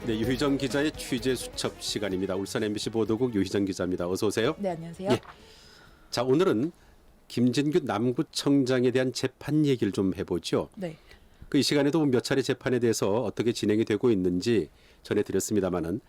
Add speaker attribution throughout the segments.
Speaker 1: 네, 유희정 기자의 취재 수첩 시간입니다. 울산 MBC 보도국 유희정 기자입니다. 어서 오세요.
Speaker 2: 네, 안녕하세요.
Speaker 1: 예. 자, 오늘은 김진규 남구청장에 대한 재판 얘기를 좀 해보죠.
Speaker 2: 네.
Speaker 1: 그 이 시간에도 몇 차례 재판에 대해서 어떻게 진행이 되고 있는지 전해드렸습니다마는,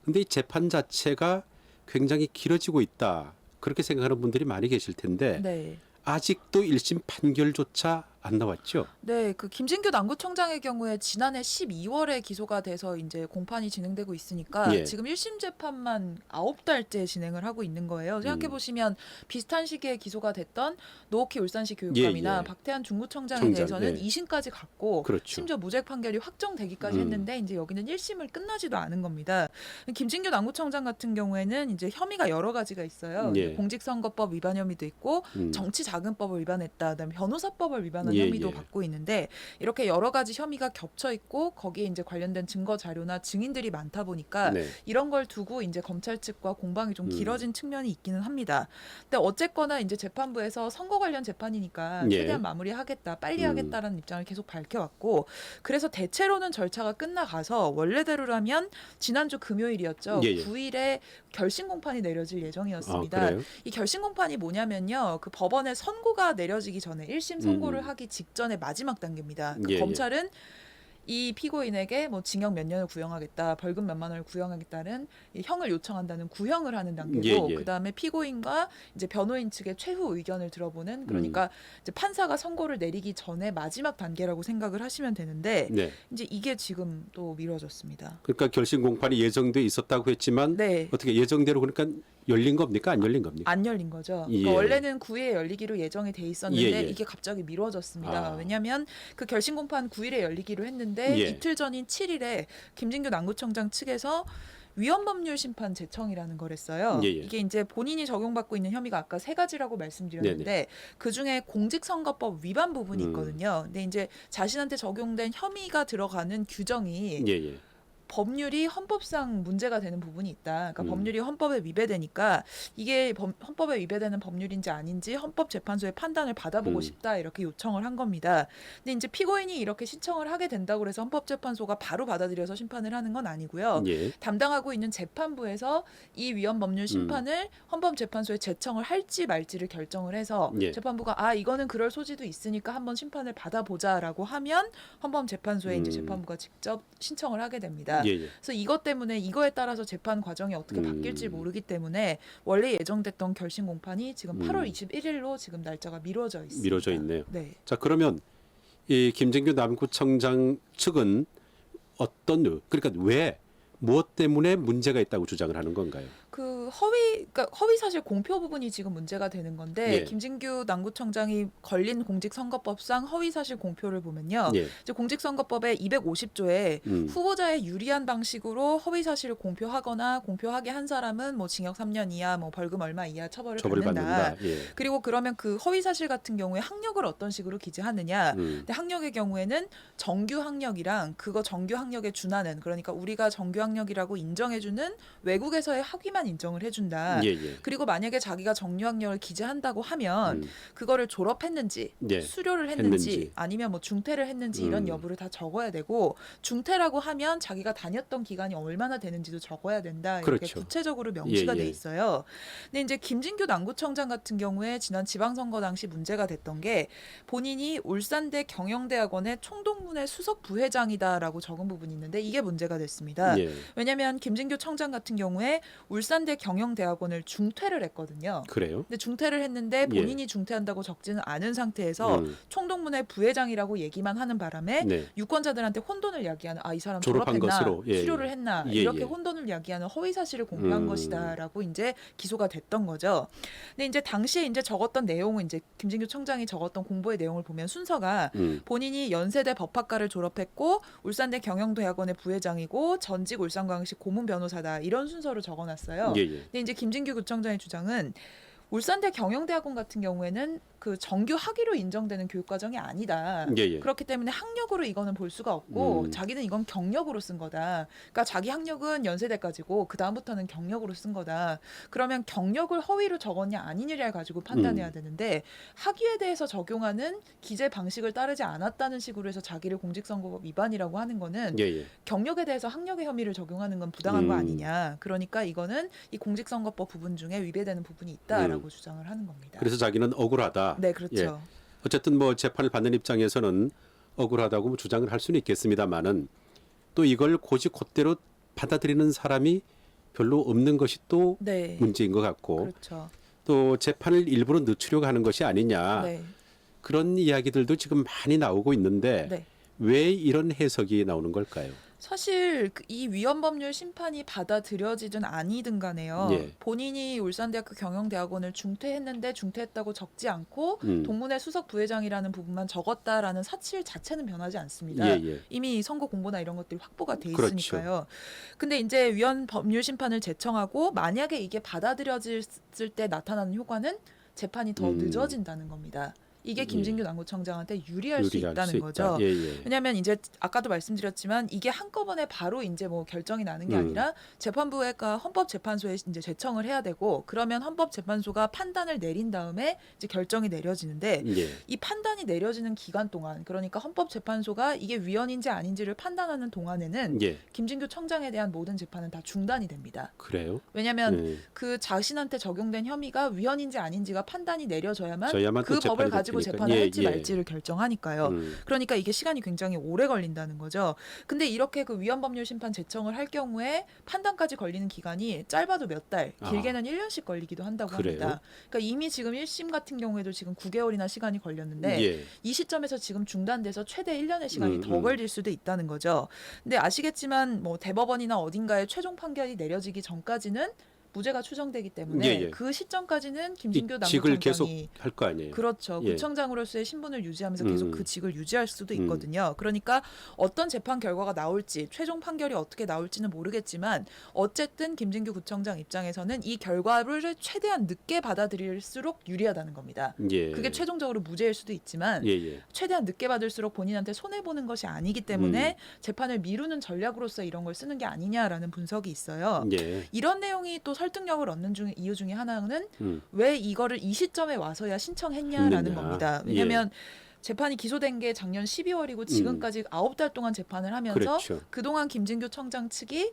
Speaker 1: 근데 이 재판 자체가 굉장히 길어지고 있다, 그렇게 생각하는 분들이 많이 계실 텐데
Speaker 2: 네.
Speaker 1: 아직도 1심 판결조차 안 나왔죠.
Speaker 2: 네, 그 김진규 남구청장의 경우에 지난해 12월에 기소가 돼서 이제 공판이 진행되고 있으니까
Speaker 1: 예.
Speaker 2: 지금 1심 재판만 9달째 진행을 하고 있는 거예요. 생각해 보시면 비슷한 시기에 기소가 됐던 노옥희 울산시 교육감이나
Speaker 1: 예, 예.
Speaker 2: 박태환 중구청장에
Speaker 1: 청장,
Speaker 2: 대해서는
Speaker 1: 예.
Speaker 2: 2심까지 갔고
Speaker 1: 그렇죠.
Speaker 2: 심지어 무죄 판결이 확정되기까지 했는데 이제 여기는 1심을 끝나지도 않은 겁니다. 김진규 남구청장 같은 경우에는 이제 혐의가 여러 가지가 있어요.
Speaker 1: 예.
Speaker 2: 공직선거법 위반 혐의도 있고 정치자금법을 위반했다, 그다음에 변호사법을 위반한 혐의도 받고 있는데, 이렇게 여러 가지 혐의가 겹쳐 있고 거기에 이제 관련된 증거 자료나 증인들이 많다 보니까
Speaker 1: 네.
Speaker 2: 이런 걸 두고 이제 검찰 측과 공방이 좀 길어진 측면이 있기는 합니다. 근데 어쨌거나 이제 재판부에서 선거 관련 재판이니까
Speaker 1: 예.
Speaker 2: 최대한 마무리하겠다, 빨리 하겠다라는 입장을 계속 밝혀왔고, 그래서 대체로는 절차가 끝나가서 원래대로라면 지난주 금요일이었죠.
Speaker 1: 예, 예.
Speaker 2: 9일에 결심 공판이 내려질 예정이었습니다.
Speaker 1: 그래요?
Speaker 2: 이 결심 공판이 뭐냐면요, 그 법원의 선고가 내려지기 전에 1심 선고를 하기 직전의 마지막 단계입니다. 그러니까
Speaker 1: 예, 예.
Speaker 2: 검찰은 이 피고인에게 뭐 징역 몇 년을 구형하겠다, 벌금 몇만 원을 구형하겠다는 이 형을 요청한다는 구형을 하는 단계고,
Speaker 1: 예, 예.
Speaker 2: 그다음에 피고인과 이제 변호인 측의 최후 의견을 들어보는, 그러니까 이제 판사가 선고를 내리기 전에 마지막 단계라고 생각을 하시면 되는데
Speaker 1: 네.
Speaker 2: 이제 이게 지금 또 미뤄졌습니다.
Speaker 1: 그러니까 결심 공판이 예정돼 있었다고 했지만
Speaker 2: 네.
Speaker 1: 어떻게 예정대로 그러니까 열린 겁니까? 안 열린 겁니까?
Speaker 2: 안 열린 거죠.
Speaker 1: 예.
Speaker 2: 그러니까 원래는 9일에 열리기로 예정이 돼 있었는데
Speaker 1: 예, 예.
Speaker 2: 이게 갑자기 미뤄졌습니다.
Speaker 1: 아.
Speaker 2: 왜냐하면 그 결심 공판 9일에 열리기로 했는데
Speaker 1: 예.
Speaker 2: 이틀 전인 7일에 김진규 남구청장 측에서 위헌법률 심판 제청이라는 걸 했어요.
Speaker 1: 예, 예.
Speaker 2: 이게 이제 본인이 적용받고 있는 혐의가 아까 3가지라고 말씀드렸는데
Speaker 1: 네네.
Speaker 2: 그중에 공직선거법 위반 부분이 있거든요. 근데 이제 자신한테 적용된 혐의가 들어가는 규정이
Speaker 1: 예, 예.
Speaker 2: 법률이 헌법상 문제가 되는 부분이 있다. 그러니까 법률이 헌법에 위배되니까 이게 헌법에 위배되는 법률인지 아닌지 헌법재판소의 판단을 받아보고 싶다, 이렇게 요청을 한 겁니다. 근데 이제 피고인이 이렇게 신청을 하게 된다고 해서 헌법재판소가 바로 받아들여서 심판을 하는 건 아니고요.
Speaker 1: 예.
Speaker 2: 담당하고 있는 재판부에서 이 위헌법률 심판을 헌법재판소에 제청을 할지 말지를 결정을 해서
Speaker 1: 예.
Speaker 2: 재판부가 이거는 그럴 소지도 있으니까 한번 심판을 받아보자라고 하면 헌법재판소에 이제 재판부가 직접 신청을 하게 됩니다.
Speaker 1: 예, 예.
Speaker 2: 그래서 이것 때문에 이거에 따라서 재판 과정이 어떻게 바뀔지 모르기 때문에 원래 예정됐던 결심 공판이 지금 8월 21일로 지금 날짜가 미뤄져 있습니다.
Speaker 1: 미뤄져 있네요.
Speaker 2: 네.
Speaker 1: 자, 그러면 이 김진규 남구청장 측은 그러니까 왜, 무엇 때문에 문제가 있다고 주장을 하는 건가요?
Speaker 2: 그 그러니까 허위 사실 공표 부분이 지금 문제가 되는 건데,
Speaker 1: 예.
Speaker 2: 김진규 남구청장이 걸린 공직선거법상 허위 사실 공표를 보면요.
Speaker 1: 예.
Speaker 2: 이제 공직선거법의 250조에 후보자의 유리한 방식으로 허위 사실을 공표하거나 공표하게 한 사람은 뭐 징역 3년 이하, 뭐 벌금 얼마 이하 처벌을 받는다.
Speaker 1: 예.
Speaker 2: 그리고 그러면 그 허위 사실 같은 경우에 학력을 어떤 식으로 기재하느냐? 근데 학력의 경우에는 정규 학력이랑 그거 정규 학력에 준하는, 그러니까 우리가 정규 학력이라고 인정해주는 외국에서의 학위만 인정을 해준다.
Speaker 1: 예, 예.
Speaker 2: 그리고 만약에 자기가 정규 학력을 기재한다고 하면 그거를 졸업했는지,
Speaker 1: 예.
Speaker 2: 수료를 했는지,
Speaker 1: 했는지.
Speaker 2: 아니면 뭐 중퇴를 했는지 이런 여부를 다 적어야 되고, 중퇴라고 하면 자기가 다녔던 기간이 얼마나 되는지도 적어야 된다. 이렇게
Speaker 1: 그렇죠.
Speaker 2: 구체적으로 명시가
Speaker 1: 예, 예.
Speaker 2: 돼 있어요. 근데 이제 김진규 남구청장 같은 경우에 지난 지방선거 당시 문제가 됐던 게 본인이 울산대 경영대학원의 총동문회 수석 부회장이다라고 적은 부분이 있는데 이게 문제가 됐습니다.
Speaker 1: 예.
Speaker 2: 왜냐하면 김진규 청장 같은 경우에 울산대 경영대학원을 중퇴를 했거든요.
Speaker 1: 그래요?
Speaker 2: 근데 중퇴를 했는데 본인이 중퇴한다고 적지는 않은 상태에서 총동문회 부회장이라고 얘기만 하는 바람에
Speaker 1: 네.
Speaker 2: 유권자들한테 혼돈을 야기하는, 이 사람
Speaker 1: 졸업한
Speaker 2: 졸업했나,
Speaker 1: 것으로, 예,
Speaker 2: 수료를
Speaker 1: 예.
Speaker 2: 했나,
Speaker 1: 예,
Speaker 2: 이렇게
Speaker 1: 예.
Speaker 2: 혼돈을 야기하는 허위 사실을 공표한 것이다라고 이제 기소가 됐던 거죠. 근데 이제 당시에 이제 적었던 내용은, 이제 김진규 청장이 적었던 공보의 내용을 보면 순서가 본인이 연세대 법학과를 졸업했고 울산대 경영대학원의 부회장이고 전직 울산광역시 고문 변호사다, 이런 순서로 적어놨어요.
Speaker 1: 예, 예.
Speaker 2: 근데 이제 김진규 구청장의 주장은 울산대 경영대학원 같은 경우에는 그 정규 학위로 인정되는 교육 과정이 아니다.
Speaker 1: 예, 예.
Speaker 2: 그렇기 때문에 학력으로 이거는 볼 수가 없고
Speaker 1: 음.
Speaker 2: 자기는 이건 경력으로 쓴 거다. 그러니까 자기 학력은 연세대까지고 그 다음부터는 경력으로 쓴 거다. 그러면 경력을 허위로 적었냐 아니냐를 가지고 판단해야 되는데 학위에 대해서 적용하는 기재 방식을 따르지 않았다는 식으로 해서 자기를 공직선거법 위반이라고 하는 거는
Speaker 1: 예, 예.
Speaker 2: 경력에 대해서 학력의 혐의를 적용하는 건 부당한 거
Speaker 1: 음.
Speaker 2: 아니냐. 그러니까 이거는 이 공직선거법 부분 중에 위배되는 부분이 있다라고 주장을 하는 겁니다.
Speaker 1: 그래서 자기는 억울하다.
Speaker 2: 네, 그렇죠.
Speaker 1: 예. 어쨌든 뭐 재판을 받는 입장에서는 억울하다고 뭐 주장을 할 수는 있겠습니다만은 또 이걸 곧이곧대로 받아들이는 사람이 별로 없는 것이 또
Speaker 2: 네.
Speaker 1: 문제인 것 같고
Speaker 2: 그렇죠.
Speaker 1: 또 재판을 일부러 늦추려고 하는 것이 아니냐
Speaker 2: 네.
Speaker 1: 그런 이야기들도 지금 많이 나오고 있는데
Speaker 2: 네.
Speaker 1: 왜 이런 해석이 나오는 걸까요?
Speaker 2: 사실 이 위헌법률 심판이 받아들여지든 아니든 간에요.
Speaker 1: 예.
Speaker 2: 본인이 울산대학교 경영대학원을 중퇴했는데 중퇴했다고 적지 않고
Speaker 1: 음.
Speaker 2: 동문회 수석 부회장이라는 부분만 적었다라는 사실 자체는 변하지 않습니다.
Speaker 1: 예, 예.
Speaker 2: 이미 선거 공보나 이런 것들이 확보가 돼
Speaker 1: 그렇죠.
Speaker 2: 있으니까요. 근데 이제 위헌법률 심판을 제청하고 만약에 이게 받아들여졌을 때 나타나는 효과는 재판이 더 늦어진다는 겁니다. 이게 김진규 남구청장한테 유리할 수 있다는 거죠.
Speaker 1: 예, 예.
Speaker 2: 왜냐하면 이제 아까도 말씀드렸지만 이게 한꺼번에 바로 이제 뭐 결정이 나는 게 아니라 재판부가 헌법재판소에 이제 제청을 해야 되고 그러면 헌법재판소가 판단을 내린 다음에 이제 결정이 내려지는데
Speaker 1: 예.
Speaker 2: 이 판단이 내려지는 기간 동안 그러니까 헌법재판소가 이게 위헌인지 아닌지를 판단하는 동안에는
Speaker 1: 예.
Speaker 2: 김진규 청장에 대한 모든 재판은 다 중단이 됩니다.
Speaker 1: 그래요?
Speaker 2: 왜냐하면
Speaker 1: 예.
Speaker 2: 그 자신한테 적용된 혐의가 위헌인지 아닌지가 판단이 내려져야만
Speaker 1: 저야만
Speaker 2: 그
Speaker 1: 또
Speaker 2: 법을
Speaker 1: 재판이
Speaker 2: 가지고
Speaker 1: 됐으니까.
Speaker 2: 재판을
Speaker 1: 예,
Speaker 2: 할지
Speaker 1: 예.
Speaker 2: 말지를 결정하니까요. 그러니까 이게 시간이 굉장히 오래 걸린다는 거죠. 근데 이렇게 그 위헌법률 심판 제청을 할 경우에 판단까지 걸리는 기간이 짧아도 몇 달, 길게는 1년씩 걸리기도 한다고
Speaker 1: 그래요?
Speaker 2: 합니다. 그러니까 이미 지금 1심 같은 경우에도 지금 9개월이나 시간이 걸렸는데
Speaker 1: 예.
Speaker 2: 이 시점에서 지금 중단돼서 최대 1년의 시간이 더 걸릴 수도 있다는 거죠. 근데 아시겠지만 뭐 대법원이나 어딘가에 최종 판결이 내려지기 전까지는 무죄가 추정되기 때문에
Speaker 1: 예, 예.
Speaker 2: 그 시점까지는 김진규
Speaker 1: 이 직을 계속
Speaker 2: 남구청장이
Speaker 1: 할 거 아니에요.
Speaker 2: 그렇죠.
Speaker 1: 예.
Speaker 2: 구청장으로서의 신분을 유지하면서 계속 그 직을 유지할 수도 있거든요. 그러니까 어떤 재판 결과가 나올지 최종 판결이 어떻게 나올지는 모르겠지만 어쨌든 김진규 구청장 입장에서는 이 결과를 최대한 늦게 받아들일수록 유리하다는 겁니다.
Speaker 1: 예.
Speaker 2: 그게 최종적으로 무죄일 수도 있지만
Speaker 1: 예, 예.
Speaker 2: 최대한 늦게 받을수록 본인한테 손해보는 것이 아니기 때문에 재판을 미루는 전략으로서 이런 걸 쓰는 게 아니냐라는 분석이 있어요.
Speaker 1: 예.
Speaker 2: 이런 내용이 또 설득력을 얻는 이유 중에 하나는
Speaker 1: 음.
Speaker 2: 왜 이거를 이 시점에 와서야 신청했냐라는
Speaker 1: 했느냐.
Speaker 2: 겁니다. 왜냐하면 재판이 기소된 게 작년 12월이고 지금까지 9달 동안 재판을 하면서
Speaker 1: 그렇죠.
Speaker 2: 그동안 김진규 청장 측이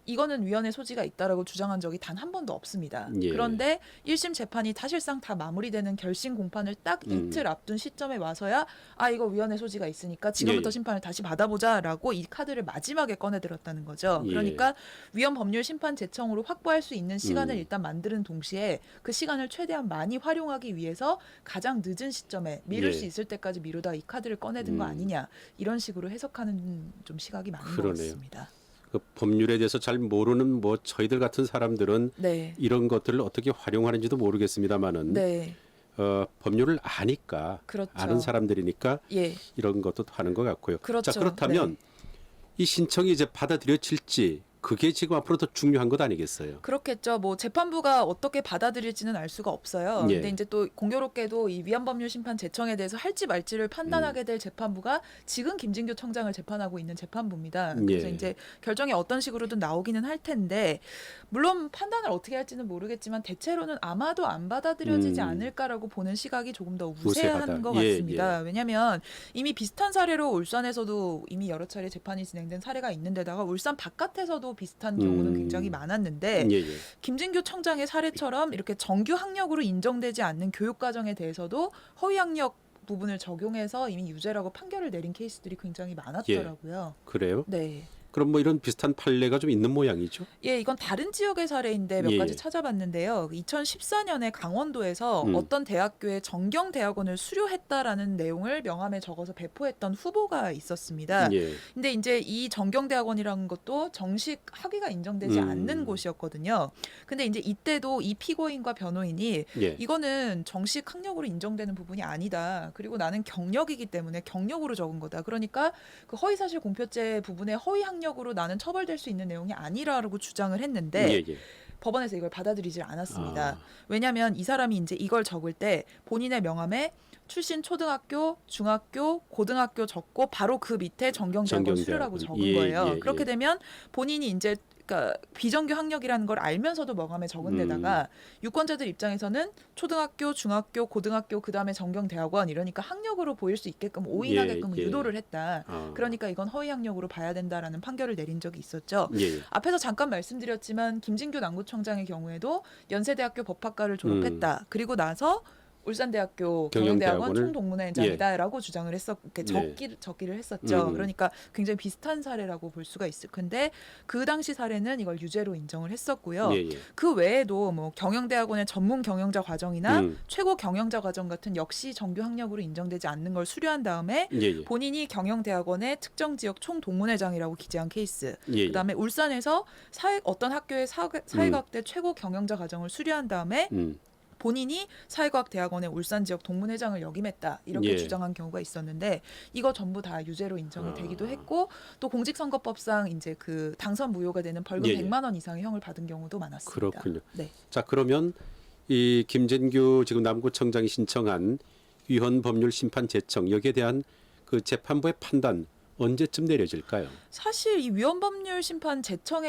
Speaker 2: 이거는 위헌의 소지가 있다라고 주장한 적이 단 한 번도 없습니다.
Speaker 1: 예.
Speaker 2: 그런데 1심 재판이 사실상 다 마무리되는 결심 공판을 딱 이틀 앞둔 시점에 와서야 아 이거 위헌의 소지가 있으니까 지금부터
Speaker 1: 예.
Speaker 2: 심판을 다시 받아보자라고 이 카드를 마지막에 꺼내들었다는 거죠.
Speaker 1: 예.
Speaker 2: 그러니까 위헌 법률 심판 제청으로 확보할 수 있는 시간을 일단 만드는 동시에 그 시간을 최대한 많이 활용하기 위해서 가장 늦은 시점에 미룰
Speaker 1: 예.
Speaker 2: 수 있을 때까지 미루다 이 카드를 꺼내든 거 아니냐 이런 식으로 해석하는 좀 시각이 많은 것
Speaker 1: 그러네요.
Speaker 2: 같습니다.
Speaker 1: 그 법률에 대해서 잘 모르는 뭐 저희들 같은 사람들은
Speaker 2: 네.
Speaker 1: 이런 것들을 어떻게 활용하는지도 모르겠습니다만은
Speaker 2: 네.
Speaker 1: 법률을 아니까
Speaker 2: 그렇죠.
Speaker 1: 아는 사람들이니까
Speaker 2: 예.
Speaker 1: 이런 것도 하는 것 같고요.
Speaker 2: 그렇죠.
Speaker 1: 자 그렇다면 이 신청이 이제 받아들여질지 그게 지금 앞으로 더 중요한 것 아니겠어요?
Speaker 2: 그렇겠죠. 뭐 재판부가 어떻게 받아들일지는 알 수가 없어요.
Speaker 1: 예.
Speaker 2: 근데 이제 또 공교롭게도 이 위헌법률 심판 제청에 대해서 할지 말지를 판단하게 될 재판부가 지금 김진규 청장을 재판하고 있는 재판부입니다. 그래서
Speaker 1: 예.
Speaker 2: 이제 결정이 어떤 식으로든 나오기는 할 텐데 물론 판단을 어떻게 할지는 모르겠지만 대체로는 아마도 안 받아들여지지 않을까라고 보는 시각이 조금 더 우세한
Speaker 1: 우세하다.
Speaker 2: 것
Speaker 1: 예,
Speaker 2: 같습니다. 왜냐하면 이미 비슷한 사례로 울산에서도 이미 여러 차례 재판이 진행된 사례가 있는데다가 울산 바깥에서도 비슷한 경우는 굉장히 많았는데
Speaker 1: 예, 예.
Speaker 2: 김진규 청장의 사례처럼 이렇게 정규 학력으로 인정되지 않는 교육 과정에 대해서도 허위 학력 부분을 적용해서 이미 유죄라고 판결을 내린 케이스들이 굉장히 많았더라고요.
Speaker 1: 그래요?
Speaker 2: 네.
Speaker 1: 그럼 뭐 이런 비슷한 판례가 좀 있는 모양이죠?
Speaker 2: 예, 이건 다른 지역의 사례인데 몇
Speaker 1: 예,
Speaker 2: 가지
Speaker 1: 예.
Speaker 2: 찾아봤는데요. 2014년에 강원도에서 어떤 대학교에 정경대학원을 수료했다라는 내용을 명함에 적어서 배포했던 후보가 있었습니다.
Speaker 1: 예.
Speaker 2: 근데 이제 이 정경대학원이라는 것도 정식 학위가 인정되지 않는 곳이었거든요. 근데 이제 이때도 이 피고인과 변호인이
Speaker 1: 예.
Speaker 2: 이거는 정식 학력으로 인정되는 부분이 아니다. 그리고 나는 경력이기 때문에 경력으로 적은 거다. 그러니까 그 허위사실 공표죄 부분에 허위 학력으로 나는 처벌될 수 있는 내용이 아니라고 주장을 했는데
Speaker 1: 예, 예.
Speaker 2: 법원에서 이걸 받아들이질 않았습니다.
Speaker 1: 아.
Speaker 2: 왜냐하면 이 사람이 이제 이걸 적을 때 본인의 명함에 출신 초등학교, 중학교, 고등학교 적고 바로 그 밑에 정경대학원 수료라고 적은
Speaker 1: 예,
Speaker 2: 거예요.
Speaker 1: 예,
Speaker 2: 그렇게
Speaker 1: 예.
Speaker 2: 되면 본인이 이제 그러니까 비정규 학력이라는 걸 알면서도 명함에 적은 데다가 유권자들 입장에서는 초등학교, 중학교, 고등학교 그다음에 정경대학원 이러니까 학력으로 보일 수 있게끔 오인하게끔
Speaker 1: 예, 예.
Speaker 2: 유도를 했다.
Speaker 1: 아.
Speaker 2: 그러니까 이건 허위 학력으로 봐야 된다라는 판결을 내린 적이 있었죠.
Speaker 1: 예, 예.
Speaker 2: 앞에서 잠깐 말씀드렸지만 김진규 남구청장의 경우에도 연세대학교 법학과를 졸업했다. 그리고 나서 울산대학교 경영대학원
Speaker 1: 경영대학원을-
Speaker 2: 총동문회장이다라고 주장을 적기를 했었죠. 그러니까 굉장히 비슷한 사례라고 볼 수가 있을 텐데 그 당시 사례는 이걸 유죄로 인정을 했었고요.
Speaker 1: 예, 예.
Speaker 2: 그 외에도 뭐 경영대학원의 전문 경영자 과정이나
Speaker 1: 음.
Speaker 2: 최고 경영자 과정 같은 역시 정규 학력으로 인정되지 않는 걸 수료한 다음에
Speaker 1: 예, 예.
Speaker 2: 본인이 경영대학원의 특정 지역 총동문회장이라고 기재한 케이스.
Speaker 1: 예, 예.
Speaker 2: 그다음에 울산에서 어떤 학교의 사회과학대 최고 경영자 과정을 수료한 다음에 본인이 사회과학대학원의 울산 지역 동문회장을 역임했다 이렇게
Speaker 1: 예.
Speaker 2: 주장한 경우가 있었는데 이거 전부 다 유죄로 인정이 되기도 했고 또 공직선거법상 이제 그 당선 무효가 되는 벌금
Speaker 1: 예, 예.
Speaker 2: 100만 원 이상의 형을 받은 경우도 많았습니다.
Speaker 1: 그렇군요.
Speaker 2: 네.
Speaker 1: 자, 그러면 이 김진규 지금 남구청장이 신청한 위헌 법률 심판 제청 여기에 대한 그 재판부의 판단 언제쯤 내려질까요?
Speaker 2: 사실 이 위헌법률 심판 제청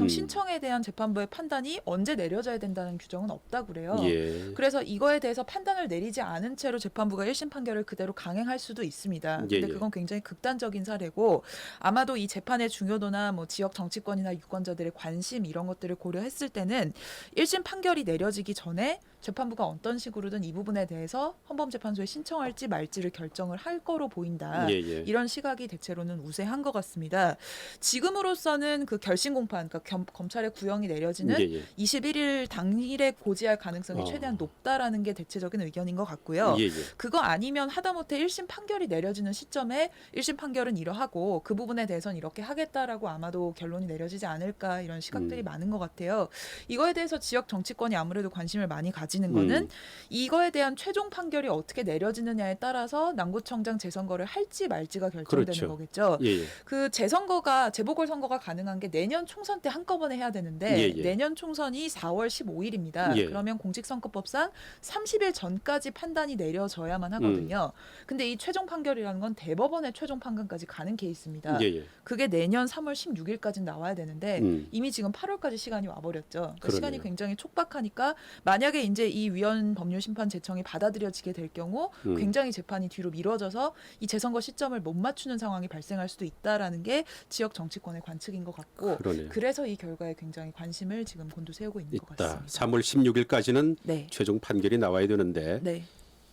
Speaker 2: 신청에 대한 재판부의 판단이 언제 내려져야 된다는 규정은 없다고 그래요.
Speaker 1: 예.
Speaker 2: 그래서 이거에 대해서 판단을 내리지 않은 채로 재판부가 1심 판결을 그대로 강행할 수도 있습니다. 근데
Speaker 1: 예, 예.
Speaker 2: 그건 굉장히 극단적인 사례고 아마도 이 재판의 중요도나 뭐 지역 정치권이나 유권자들의 관심 이런 것들을 고려했을 때는 1심 판결이 내려지기 전에 재판부가 어떤 식으로든 이 부분에 대해서 헌법재판소에 신청할지 말지를 결정을 할 거로 보인다.
Speaker 1: 예, 예.
Speaker 2: 이런 시각이 대체로는 우세한 것 같습니다. 지금으로서는 그 결심 공판, 그러니까 검찰의 구형이 내려지는
Speaker 1: 예, 예.
Speaker 2: 21일 당일에 고지할 가능성이
Speaker 1: 어.
Speaker 2: 최대한 높다라는 게 대체적인 의견인 것 같고요.
Speaker 1: 예, 예.
Speaker 2: 그거 아니면 하다못해 1심 판결이 내려지는 시점에 1심 판결은 이러하고 그 부분에 대해서는 이렇게 하겠다라고 아마도 결론이 내려지지 않을까 이런 시각들이 많은 것 같아요. 이거에 대해서 지역 정치권이 아무래도 관심을 많이 가지는 거는 이거에 대한 최종 판결이 어떻게 내려지느냐에 따라서 남구청장 재선거를 할지 말지가 결정되는
Speaker 1: 그렇죠.
Speaker 2: 거겠죠.
Speaker 1: 예, 예.
Speaker 2: 그 재보궐선거가 가능한 게 내년 총선 때 한꺼번에 해야 되는데
Speaker 1: 예, 예.
Speaker 2: 내년 총선이 4월 15일입니다.
Speaker 1: 예.
Speaker 2: 그러면 공직선거법상 30일 전까지 판단이 내려져야만 하거든요. 근데 이 최종 판결이라는 건 대법원의 최종 판단까지 가는 케이스입니다.
Speaker 1: 예, 예.
Speaker 2: 그게 내년 3월 16일까지 나와야 되는데 이미 지금 8월까지 시간이 와버렸죠. 그러니까
Speaker 1: 그러네요.
Speaker 2: 시간이 굉장히 촉박하니까 만약에 이제 이 위헌 법률 심판 제청이 받아들여지게 될 경우 굉장히 재판이 뒤로 미뤄져서 이 재선거 시점을 못 맞추는 상황이 발생할 수도 있다라는 게 지역 정치권의 관측인 것 같고
Speaker 1: 그러네요.
Speaker 2: 그래서 이 결과에 굉장히 관심을 지금 곤두세우고 있는 것
Speaker 1: 있다.
Speaker 2: 같습니다.
Speaker 1: 3월 16일까지는
Speaker 2: 네.
Speaker 1: 최종 판결이 나와야 되는데
Speaker 2: 네.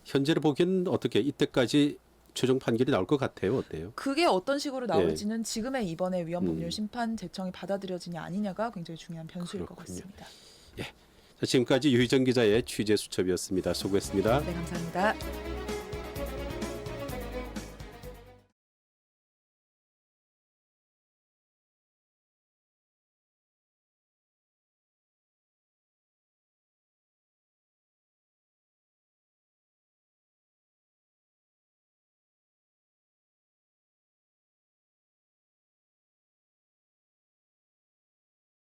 Speaker 1: 현재를 보기엔 어떻게 이때까지 최종 판결이 나올 것 같아요. 어때요?
Speaker 2: 그게 어떤 식으로 나올지는 지금의 이번에 위헌 법률 심판 제청이 받아들여지냐 아니냐가 굉장히 중요한 변수일 것
Speaker 1: 그렇군요.
Speaker 2: 같습니다.
Speaker 1: 자, 지금까지 유희정 기자의 취재 수첩이었습니다. 수고했습니다.
Speaker 2: 네, 감사합니다.